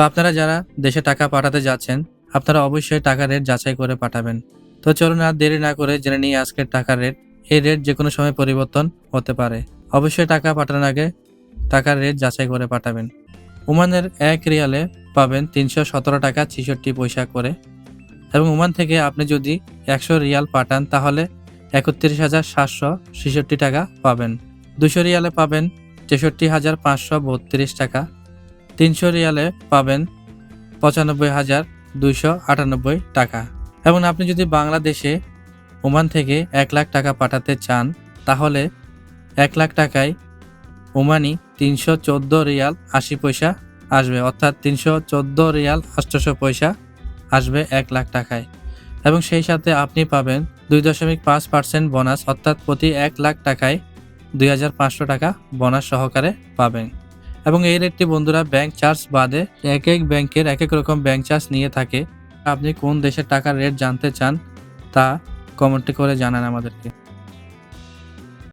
তো আপনারা যারা দেশে টাকা পাঠাতে যাচ্ছেন, আপনারা অবশ্যই টাকার রেট যাচাই করে পাঠাবেন। তো চলুন আর দেরি না করে জেনে নিই আজকের টাকার রেট। এই রেট যেকোনো সময় পরিবর্তন হতে পারে। অবশ্যই টাকা পাঠানোর আগে টাকার রেট যাচাই করে পাঠাবেন। ওমানের ১ রিয়ালে পাবেন ৩১৭ টাকা ৬৬ পয়সা করে এবং ওমান থেকে আপনি যদি ১০০ রিয়াল পাঠান তাহলে ৩১,৭৬৬ টাকা পাবেন। ২০০ রিয়ালে পাবেন ৬৩,৫৩২ টাকা। ৩০০ রিয়ালে পাবেন ৯৫,২৯৮ টাকা। এবং আপনি যদি বাংলাদেশে ওমান থেকে ১ লাখ টাকা পাঠাতে চান তাহলে ১ লাখ টাকায় ওমানি ৩১৪ রিয়াল ৮০ পয়সা আসবে, অর্থাৎ ৩১৪ রিয়াল ৮০০ পয়সা আসবে ১ লাখ টাকায়। এবং সেই সাথে আপনি পাবেন ২.৫% বোনাস, অর্থাৎ প্রতি ১ লাখ টাকায় ২,৫০০ টাকা বোনাস সহকারে পাবেন। এবং এই রেটটি বন্ধুরা ব্যাংক চার্জ বাদে এক এক ব্যাংকের এক এক রকম ব্যাংক চার্জ নিয়ে থাকে। আপনি কোন দেশের টাকার রেট জানতে চান তা কমেন্ট করে জানান আমাদেরকে।